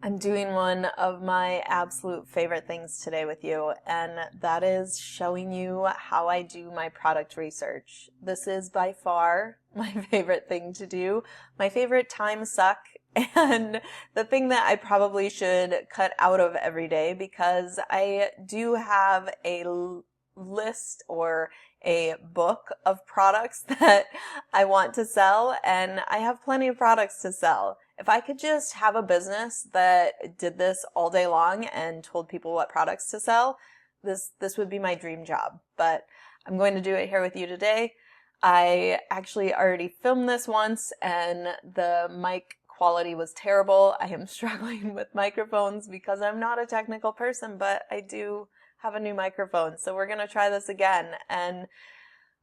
I'm doing one of my absolute favorite things today with you, and that is showing you how I do my product research. This is by far my favorite thing to do, my favorite time suck, and the thing that I probably should cut out of every day because I do have a list or a book of products that I want to sell, and I have plenty of products to sell. If I could just have a business that did this all day long and told people what products to sell, this would be my dream job. But I'm going to do it here with you today. I actually already filmed this once and the mic quality was terrible. I am struggling with microphones because I'm not a technical person, but I do have a new microphone. So we're going to try this again. And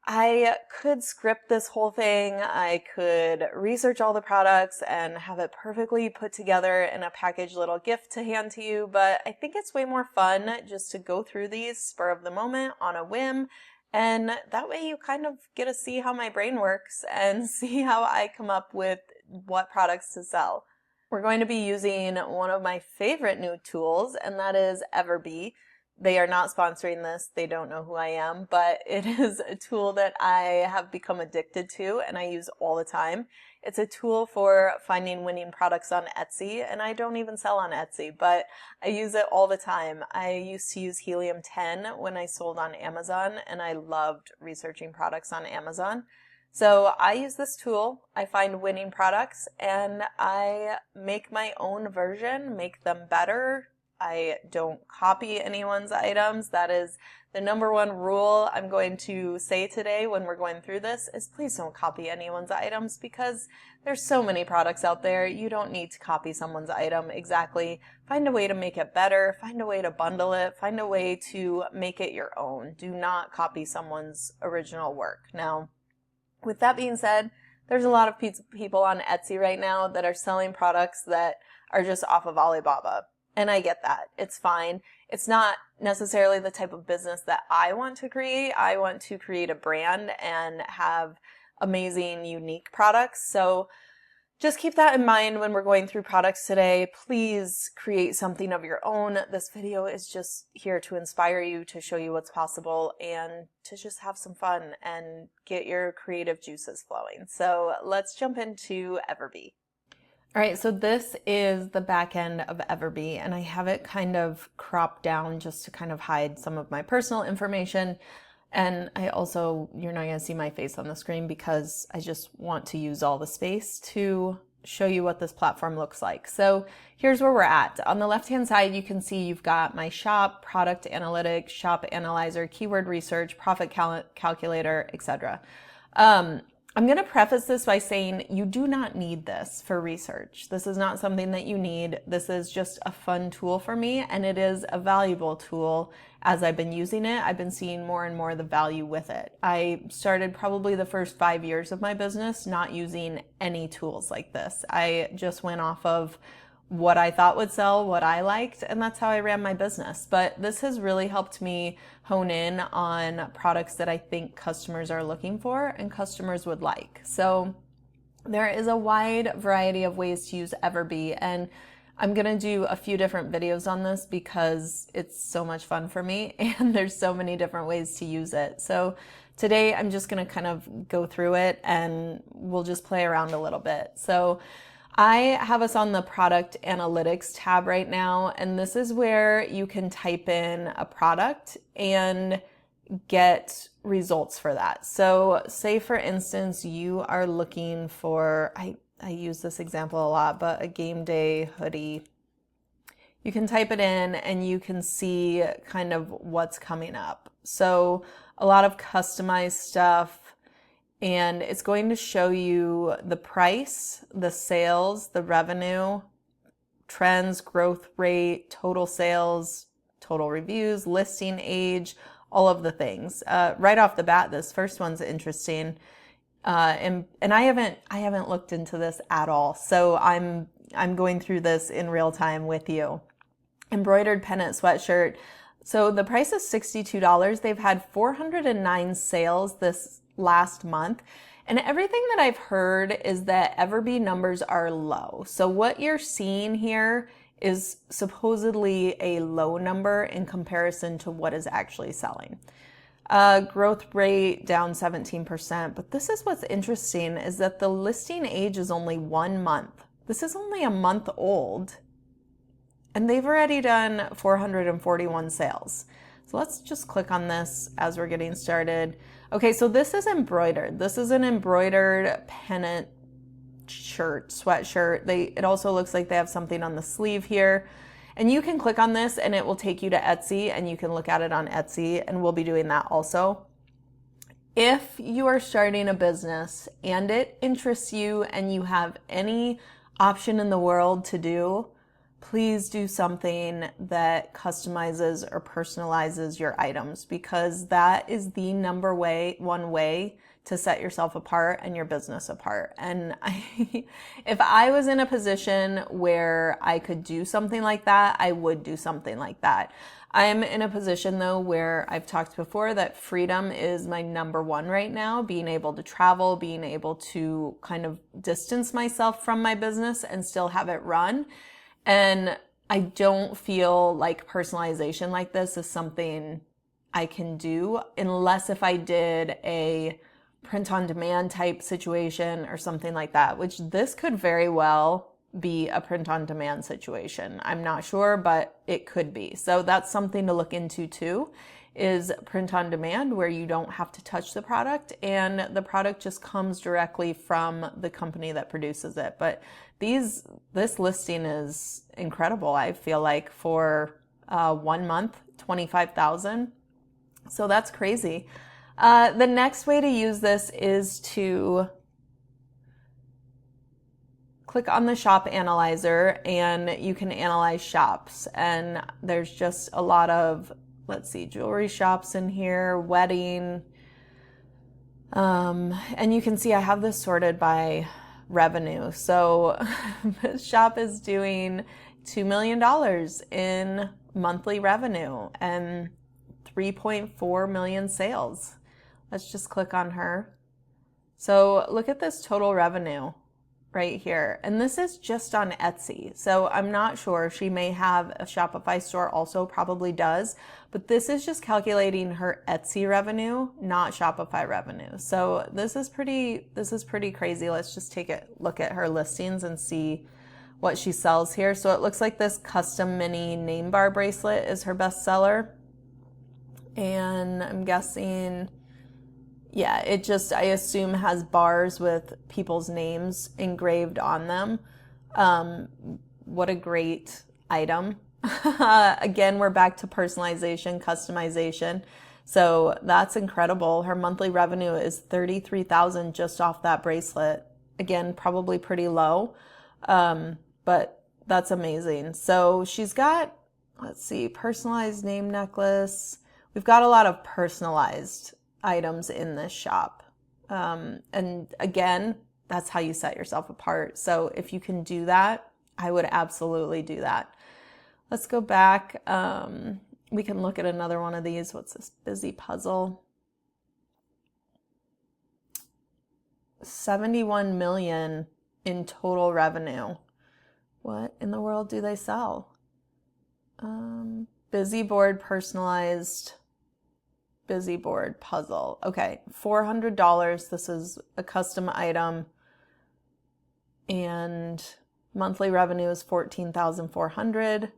I could script this whole thing. I could research all the products and have it perfectly put together in a packaged little gift to hand to you, but I think it's way more fun just to go through these spur of the moment on a whim, and that way you kind of get to see how my brain works and see how I come up with what products to sell. We're going to be using one of my favorite new tools, and that is Everbee. They are not sponsoring this. They don't know who I am, but it is a tool that I have become addicted to and I use all the time. It's a tool for finding winning products on Etsy, and I don't even sell on Etsy, but I use it all the time. I used to use Helium-10 when I sold on Amazon, and I loved researching products on Amazon. So I use this tool, I find winning products, and I make my own version, make them better. I don't copy anyone's items. That is the number one rule I'm going to say today when we're going through this is please don't copy anyone's items because there's so many products out there. You don't need to copy someone's item exactly. Find a way to make it better. Find a way to bundle it. Find a way to make it your own. Do not copy someone's original work. Now, with that being said, there's a lot of people on Etsy right now that are selling products that are just off of Alibaba. And I get that. It's fine. It's not necessarily the type of business that I want to create. I want to create a brand and have amazing, unique products. So just keep that in mind when we're going through products today. Please create something of your own. This video is just here to inspire you, to show you what's possible, and to just have some fun and get your creative juices flowing. So let's jump into Everbee. All right, so this is the back end of Everbee, and I have it kind of cropped down just to kind of hide some of my personal information. And I also, you're not gonna see my face on the screen because I just want to use all the space to show you what this platform looks like. So here's where we're at. On the left-hand side, you can see you've got my shop, product analytics, shop analyzer, keyword research, profit calculator, etc. I'm going to preface this by saying you do not need this for research. This is not something that you need. This is just a fun tool for me, and it is a valuable tool. As I've been using it, I've been seeing more and more the value with it. I started probably the first 5 years of my business not using any tools like this. I just went off of what I thought would sell, what I liked, and that's how I ran my business. But this has really helped me hone in on products that I think customers are looking for and customers would like. So there is a wide variety of ways to use Everbee, and I'm gonna do a few different videos on this because it's so much fun for me and there's so many different ways to use it. So today I'm just gonna kind of go through it and we'll just play around a little bit. So I have us on the product analytics tab right now, and this is where you can type in a product and get results for that. So say for instance, you are looking for, I use this example a lot, but a game day hoodie. You can type it in and you can see kind of what's coming up. So a lot of customized stuff, and it's going to show you the price, the sales, the revenue, trends, growth rate, total sales, total reviews, listing age, all of the things. Right off the bat, this first one's interesting. And I haven't looked into this at all. So I'm going through this in real time with you. Embroidered pennant sweatshirt. So the price is $62. They've had 409 sales this last month. And everything that I've heard is that Everbee numbers are low. So what you're seeing here is supposedly a low number in comparison to what is actually selling. Growth rate down 17%, but this is what's interesting is that the listing age is only 1 month. This is only a month old, and they've already done 441 sales. So let's just click on this as we're getting started. Okay, so this is embroidered. This is an embroidered pennant shirt, sweatshirt. It also looks like they have something on the sleeve here. And you can click on this and it will take you to Etsy, and you can look at it on Etsy, and we'll be doing that also. If you are starting a business and it interests you and you have any option in the world to do, please do something that customizes or personalizes your items, because that is the one way to set yourself apart and your business apart. And if I was in a position where I could do something like that, I would do something like that. I'm in a position though where I've talked before that freedom is my number one right now, being able to travel, being able to kind of distance myself from my business and still have it run. And I don't feel like personalization like this is something I can do unless if I did a print on demand type situation or something like that, which this could very well be a print on demand situation. I'm not sure, but it could be. So that's something to look into too, is print on demand, where you don't have to touch the product and the product just comes directly from the company that produces it. But this listing is incredible. I feel like for 1 month, 25,000. So that's crazy. The next way to use this is to click on the shop analyzer and you can analyze shops. And there's just a lot of, let's see, jewelry shops in here, wedding. And you can see I have this sorted by revenue. So this shop is doing $2 million in monthly revenue and 3.4 million sales. Let's just click on her. So look at this total revenue right here. And this is just on Etsy. So I'm not sure. She may have a Shopify store also, probably does. But this is just calculating her Etsy revenue, not Shopify revenue. So this is pretty crazy. Let's just take a look at her listings and see what she sells here. So it looks like this custom mini name bar bracelet is her best seller. And I'm guessing, yeah, it just, I assume, has bars with people's names engraved on them. What a great item. Again, we're back to personalization, customization. So that's incredible. Her monthly revenue is $33,000 just off that bracelet. Again, probably pretty low, but that's amazing. So she's got, let's see, personalized name necklace. We've got a lot of personalized items in this shop. And again, that's how you set yourself apart. So if you can do that, I would absolutely do that. Let's go back. We can look at another one of these. What's this? Busy puzzle. 71 million in total revenue. What in the world do they sell? Busy board personalized busy board puzzle. Okay, $400. This is a custom item. And monthly revenue is $14,400.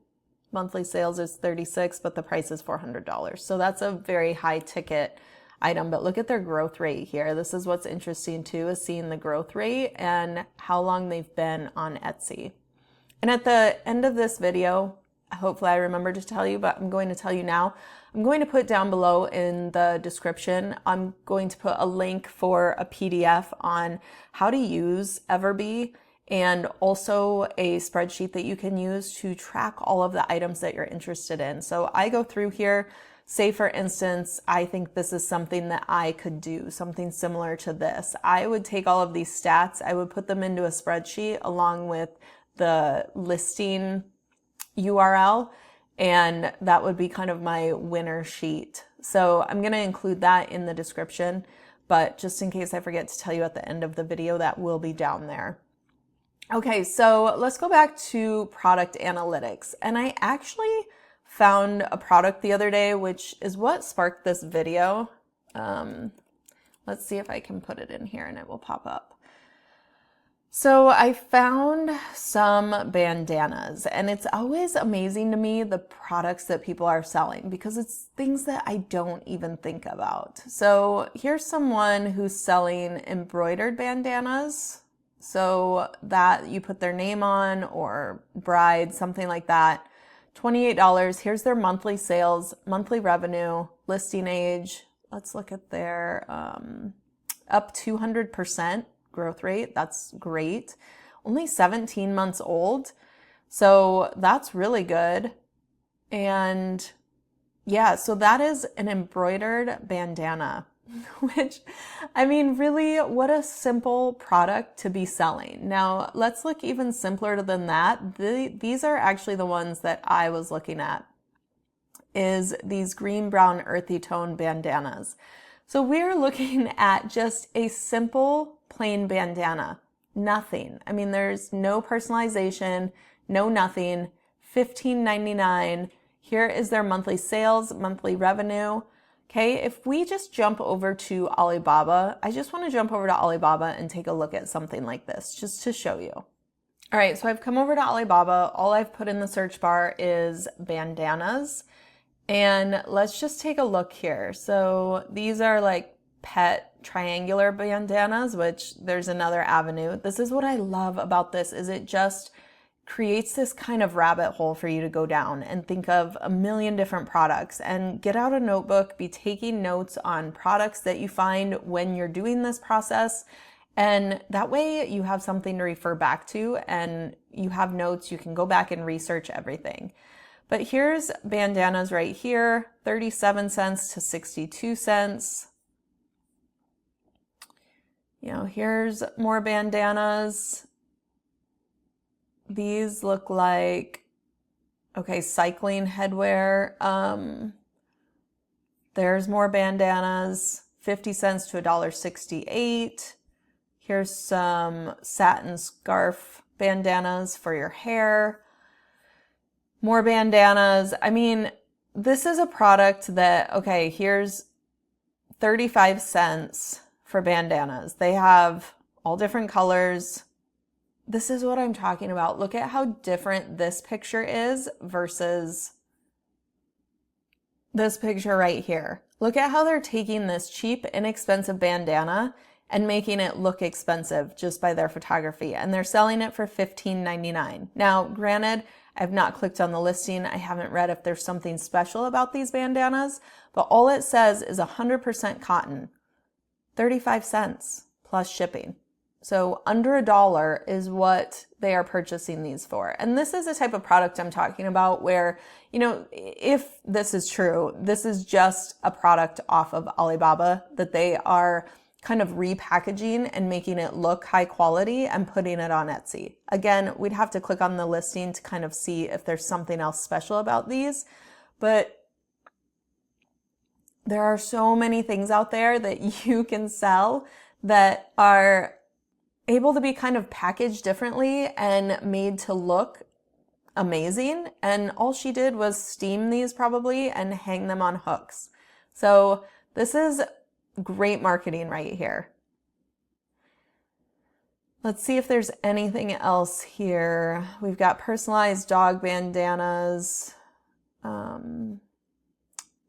Monthly sales is $36, but the price is $400. So that's a very high ticket item, but look at their growth rate here. This is what's interesting too, is seeing the growth rate and how long they've been on Etsy. And at the end of this video, hopefully I remember to tell you, but I'm going to tell you now, I'm going to put down below in the description, I'm going to put a link for a PDF on how to use Everbee, and also a spreadsheet that you can use to track all of the items that you're interested in. So I go through here, say for instance, I think this is something that I could do, something similar to this. I would take all of these stats, I would put them into a spreadsheet along with the listing URL, and that would be kind of my winner sheet. So I'm going to include that in the description, but just in case I forget to tell you at the end of the video, that will be down there. Okay, so let's go back to product analytics. And I actually found a product the other day, which is what sparked this video. Let's see if I can put it in here and it will pop up. So I found some bandanas, and it's always amazing to me the products that people are selling because it's things that I don't even think about. So here's someone who's selling embroidered bandanas. So that you put their name on, or bride, something like that. $28. Here's their monthly sales, monthly revenue, listing age. Let's look at their up 200% growth rate. That's great. Only 17 months old. So that's really good. And yeah, so that is an embroidered bandana, which, I mean, really, what a simple product to be selling. Now, let's look even simpler than that. These are actually the ones that I was looking at, is these green, brown, earthy tone bandanas. So we're looking at just a simple plain bandana. Nothing. I mean, there's no personalization, no nothing. $15.99. Here is their monthly sales, monthly revenue. Okay, if we just jump over to Alibaba, I just want to jump over to Alibaba and take a look at something like this, just to show you. All right, so I've come over to Alibaba. All I've put in the search bar is bandanas. And let's just take a look here. So these are like pet triangular bandanas, which there's another avenue. This is what I love about this, is it just creates this kind of rabbit hole for you to go down and think of a million different products, and get out a notebook, be taking notes on products that you find when you're doing this process. And that way you have something to refer back to, and you have notes, you can go back and research everything. But here's bandanas right here, 37 cents to 62 cents. You know, here's more bandanas. These look like, okay, cycling headwear. There's more bandanas, 50 cents to $1.68. Here's some satin scarf bandanas for your hair. More bandanas. I mean, this is a product that, okay, here's 35 cents for bandanas. They have all different colors. This is what I'm talking about. Look at how different this picture is versus this picture right here. Look at how they're taking this cheap, inexpensive bandana and making it look expensive just by their photography. And they're selling it for $15.99. Now, granted, I've not clicked on the listing. I haven't read if there's something special about these bandanas, but all it says is 100% cotton, 35 cents plus shipping. So under $1 is what they are purchasing these for. And this is the type of product I'm talking about where, you know, if this is true, this is just a product off of Alibaba that they are kind of repackaging and making it look high quality and putting it on Etsy. Again, we'd have to click on the listing to kind of see if there's something else special about these, but there are so many things out there that you can sell that are able to be kind of packaged differently and made to look amazing. And all she did was steam these probably and hang them on hooks. So this is great marketing right here. Let's see if there's anything else here. We've got personalized dog bandanas.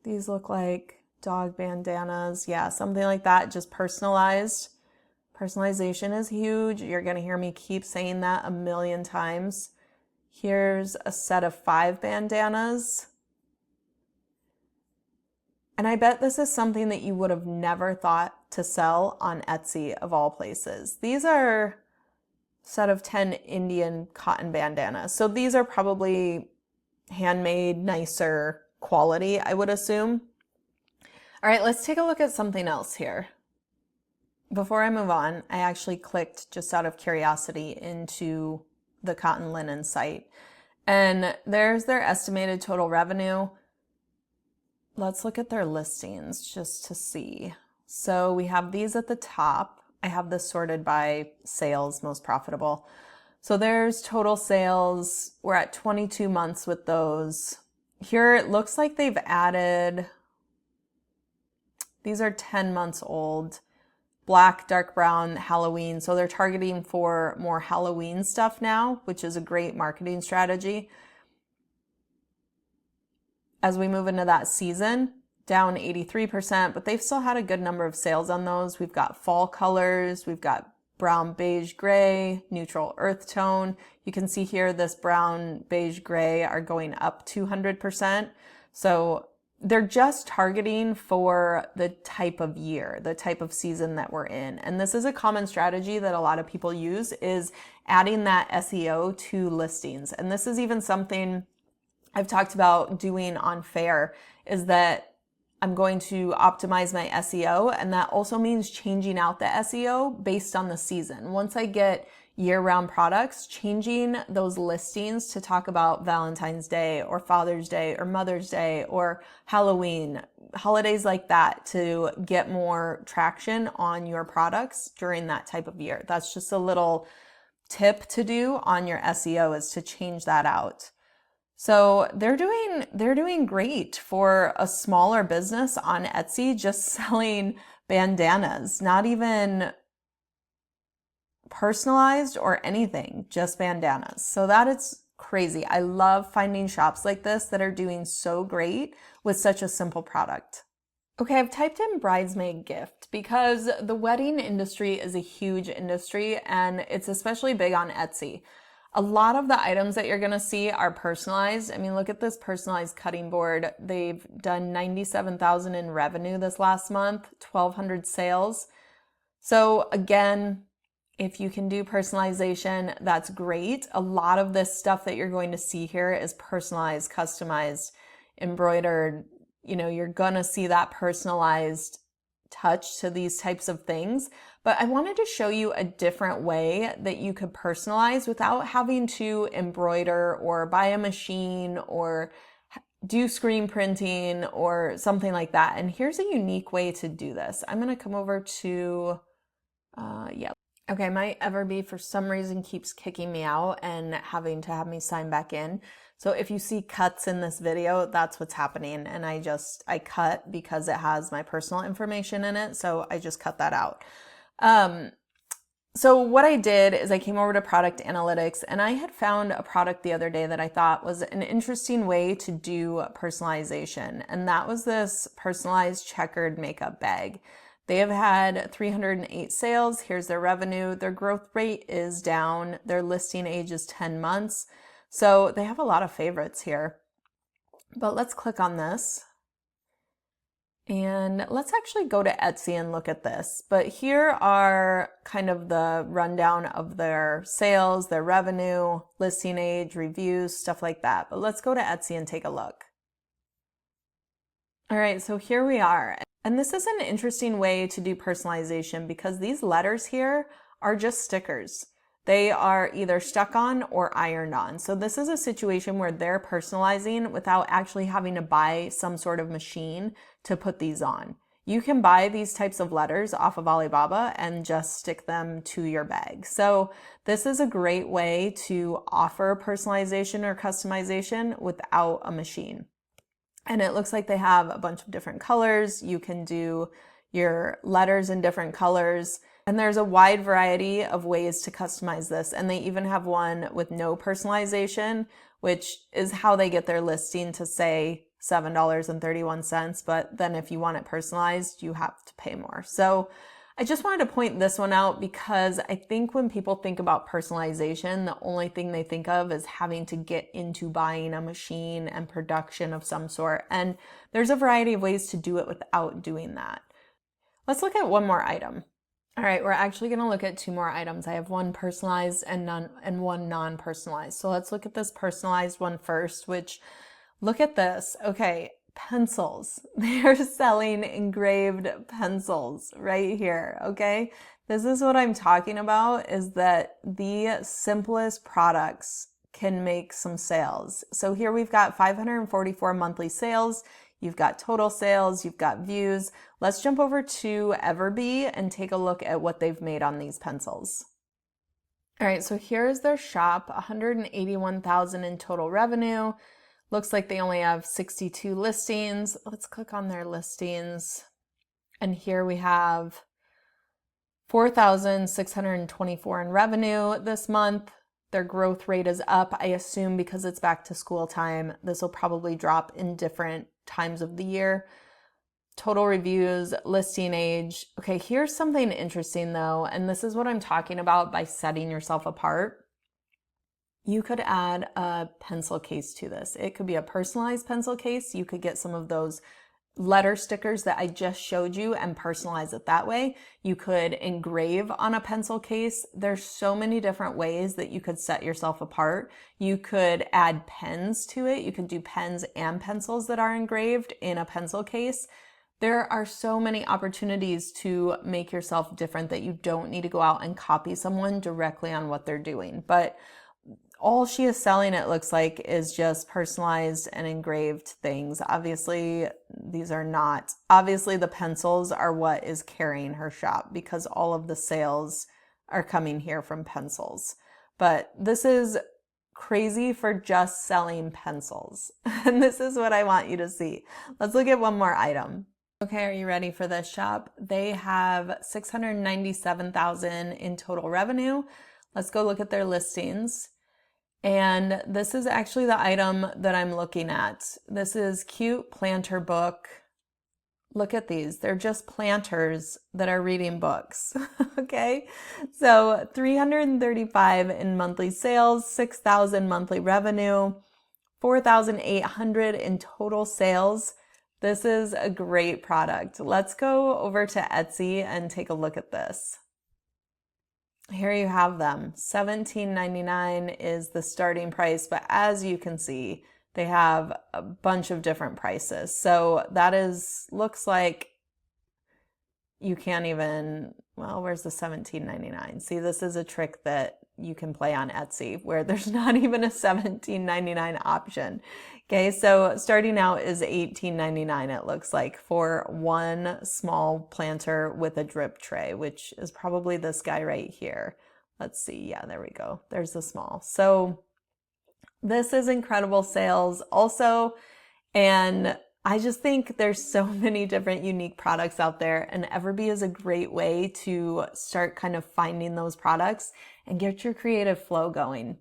These look like dog bandanas. Yeah, something like that, just personalized. Personalization is huge. You're going to hear me keep saying that a million times. Here's a set of 5 bandanas. And I bet this is something that you would have never thought to sell on Etsy of all places. These are a set of 10 Indian cotton bandanas. So these are probably handmade, nicer quality, I would assume. All right, let's take a look at something else here. Before I move on, I actually clicked just out of curiosity into the cotton linen site. And there's their estimated total revenue. Let's look at their listings just to see. So we have these at the top. I have this sorted by sales, most profitable. So there's total sales. We're at 22 months with those. Here it looks like they've added, these are 10 months old. Black, dark brown, Halloween. So they're targeting for more Halloween stuff now, which is a great marketing strategy. As we move into that season, down 83%, but they've still had a good number of sales on those. We've got fall colors, we've got brown, beige, gray, neutral earth tone. You can see here this brown, beige, gray are going up 200%. So they're just targeting for the type of year, the type of season that we're in. And this is a common strategy that a lot of people use, is adding that SEO to listings. And this is even something I've talked about doing on Faire, is that I'm going to optimize my SEO, and that also means changing out the SEO based on the season. Once I get year-round products, changing those listings to talk about Valentine's Day or Father's Day or Mother's Day or Halloween, holidays like that, to get more traction on your products during that type of year. That's just a little tip to do on your SEO, is to change that out. So they're doing great for a smaller business on Etsy, just selling bandanas, not even personalized or anything, just bandanas. So that is crazy. I love finding shops like this that are doing so great with such a simple product. Okay, I've typed in bridesmaid gift because the wedding industry is a huge industry, and it's especially big on Etsy. A lot of the items that you're gonna see are personalized. I mean, look at this personalized cutting board. They've done 97,000 in revenue this last month, 1,200 sales. So again, if you can do personalization, that's great. A lot of this stuff that you're going to see here is personalized, customized, embroidered. You know, you're gonna see that personalized touch to these types of things. But I wanted to show you a different way that you could personalize without having to embroider or buy a machine or do screen printing or something like that. And here's a unique way to do this. I'm gonna come over to, Okay, my Everbee for some reason keeps kicking me out and having to have me sign back in. So if you see cuts in this video, that's what's happening. And I cut because it has my personal information in it. So I just cut that out. So what I did is I came over to product analytics, and I had found a product the other day that I thought was an interesting way to do personalization. And that was this personalized checkered makeup bag. They have had 308 sales. Here's their revenue. Their growth rate is down. Their listing age is 10 months. So they have a lot of favorites here. But let's click on this. And let's actually go to Etsy and look at this. But here are kind of the rundown of their sales, their revenue, listing age, reviews, stuff like that. But let's go to Etsy and take a look. All right, so here we are. And this is an interesting way to do personalization because these letters here are just stickers. They are either stuck on or ironed on. So this is a situation where they're personalizing without actually having to buy some sort of machine to put these on. You can buy these types of letters off of Alibaba and just stick them to your bag. So this is a great way to offer personalization or customization without a machine. And it looks like they have a bunch of different colors. You can do your letters in different colors. And there's a wide variety of ways to customize this. And they even have one with no personalization, which is how they get their listing to say $7.31. But then if you want it personalized, you have to pay more. So I just wanted to point this one out because I think when people think about personalization, the only thing they think of is having to get into buying a machine and production of some sort. And there's a variety of ways to do it without doing that. Let's look at one more item. All right, we're actually going to look at two more items. I have one personalized and one non-personalized. So let's look at this personalized one first, which, look at this. Okay, pencils. They are selling engraved pencils right here, okay? This is what I'm talking about, is that the simplest products can make some sales. So here we've got 544 monthly sales. You've got total sales, you've got views. Let's jump over to Everbee and take a look at what they've made on these pencils. All right, so here's their shop, 181,000 in total revenue. Looks like they only have 62 listings. Let's click on their listings. And here we have 4,624 in revenue this month. Their growth rate is up. I assume because it's back to school time, this will probably drop in different times of the year. Total reviews, listing age. Okay, here's something interesting though, and this is what I'm talking about by setting yourself apart. You could add a pencil case to this. It could be a personalized pencil case. You could get some of those letter stickers that I just showed you and personalize it that way. You could engrave on a pencil case. There's so many different ways that you could set yourself apart. You could add pens to it. You could do pens and pencils that are engraved in a pencil case. There are so many opportunities to make yourself different that you don't need to go out and copy someone directly on what they're doing. But all she is selling, it looks like, is just personalized and engraved things. Obviously, these are not. Obviously, the pencils are what is carrying her shop because all of the sales are coming here from pencils. But this is crazy for just selling pencils. And this is what I want you to see. Let's look at one more item. Okay, are you ready for this shop? They have 697,000 in total revenue. Let's go look at their listings. And this is actually the item that I'm looking at. This is cute planter book. Look at these. They're just planters that are reading books. Okay. So 335 in monthly sales, 6,000 monthly revenue, 4,800 in total sales. This is a great product. Let's go over to Etsy and take a look at this. Here you have them. $17.99 is the starting price, but as you can see, they have a bunch of different prices. So that looks like you can't even, well, where's the $17.99? See, this is a trick that you can play on Etsy where there's not even a $17.99 option. Okay, so starting out is $18.99, it looks like, for one small planter with a drip tray, which is probably this guy right here. Let's see. Yeah, there we go. There's the small. So this is incredible sales also. And I just think there's so many different unique products out there, and Everbee is a great way to start kind of finding those products and get your creative flow going.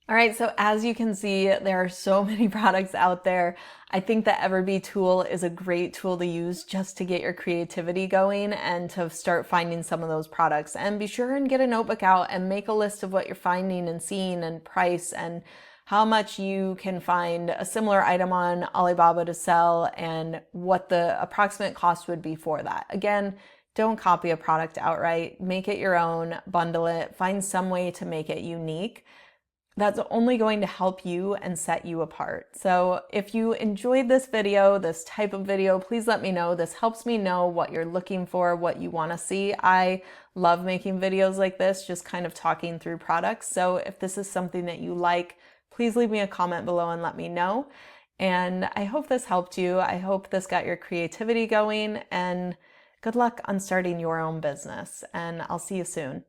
All right, so as you can see, there are so many products out there. I think the Everbee tool is a great tool to use just to get your creativity going and to start finding some of those products. And be sure and get a notebook out and make a list of what you're finding and seeing and price and how much you can find a similar item on Alibaba to sell and what the approximate cost would be for that. Again, don't copy a product outright. Make it your own, bundle it, find some way to make it unique. That's only going to help you and set you apart. So if you enjoyed this video, this type of video, please let me know. This helps me know what you're looking for, what you want to see. I love making videos like this, just kind of talking through products. So if this is something that you like, please leave me a comment below and let me know. And I hope this helped you. I hope this got your creativity going, and good luck on starting your own business. And I'll see you soon.